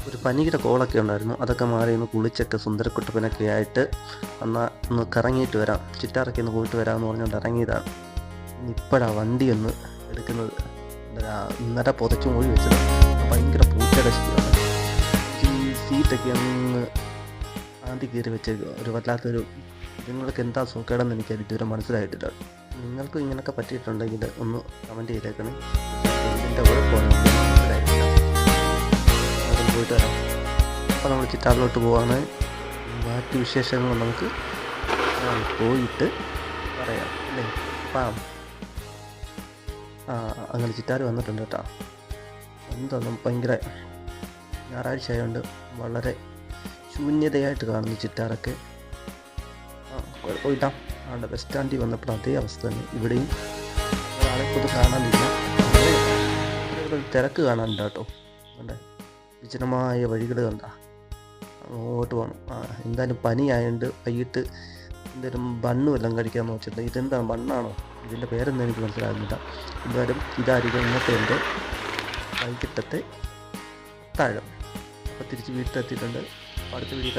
ഒരു പനിയുടെ കോളൊക്കെ ഉണ്ടായിരുന്നു. അതൊക്കെ മാറി ഒന്ന് കുളിച്ചൊക്കെ സുന്ദരക്കുട്ടപ്പനൊക്കെ ആയിട്ട് എന്നാൽ ഒന്ന് കറങ്ങിയിട്ട് വരാം, ചിറ്റാറൊക്കെ ഒന്ന് പോയിട്ട് വരാമെന്ന് പറഞ്ഞുകൊണ്ട് ഇറങ്ങിയതാണ്. ഇപ്പോഴാണ് വണ്ടി ഒന്ന് എടുക്കുന്നത്. ഇന്നലെ പുതച്ചു മൂടി വെച്ചത് ഭയങ്കര പൂച്ചയുടെ ശീലമാണ്. ഈ സീറ്റൊക്കെ അങ്ങ് ആദ്യം കയറി വെച്ചേക്കുക. ഒരു വല്ലാത്തൊരു, നിങ്ങൾക്ക് എന്താ സുഖേടെന്ന് എനിക്ക് ഇതുവരെ മനസ്സിലായിട്ടില്ല. നിങ്ങൾക്കും ഇങ്ങനെയൊക്കെ പറ്റിയിട്ടുണ്ടെങ്കിൽ ഒന്ന് കമൻറ്റ് ചെയ്തേക്കണേ. ഇതിൻ്റെ കുഴപ്പമാണ് മനസ്സിലായിട്ടില്ല. അതും പോയിട്ട് വരാം. അപ്പോൾ നമ്മൾ ചിറ്റാറിലോട്ട് പോവാണ്. ബാക്കി വിശേഷങ്ങൾ നമുക്ക് പോയിട്ട് പറയാം അല്ലേ. അപ്പം അങ്ങനെ ചിറ്റാർ വന്നിട്ടുണ്ട് കേട്ടോ. എന്തൊന്നും ഭയങ്കര ഞായറാഴ്ച ആയതുകൊണ്ട് വളരെ ശൂന്യതയായിട്ട് കാണുന്നു ചിറ്റാറൊക്കെ. കുഴപ്പമില്ല. അവിടെ ബസ് സ്റ്റാൻഡിൽ വന്നപ്പോൾ അതേ അവസ്ഥ തന്നെ. ഇവിടെയും ഒരാളെ പൊതു കാണാനില്ല. തിരക്ക് കാണാനുണ്ട് കേട്ടോ. അതുകൊണ്ട് വിജനമായ വഴികൾ കണ്ട അങ്ങോട്ട് പോകണം. എന്തായാലും പനിയായതുകൊണ്ട് വൈകിട്ട് എന്തായാലും ബണ്ണും എല്ലാം കഴിക്കാമെന്ന് വെച്ചിട്ടുണ്ട്. ഇതെന്താ ബണ്ണാണോ? ഇതിൻ്റെ പേരൊന്നും എനിക്ക് മനസ്സിലാകുന്നില്ല. എന്തായാലും ഇതായിരിക്കും ഇന്നത്തെ എൻ്റെ വൈകിട്ടത്തെ താഴം. അപ്പോൾ തിരിച്ച് വീട്ടിലെത്തിയിട്ടുണ്ട്. അടുത്ത വീട്ടിൽ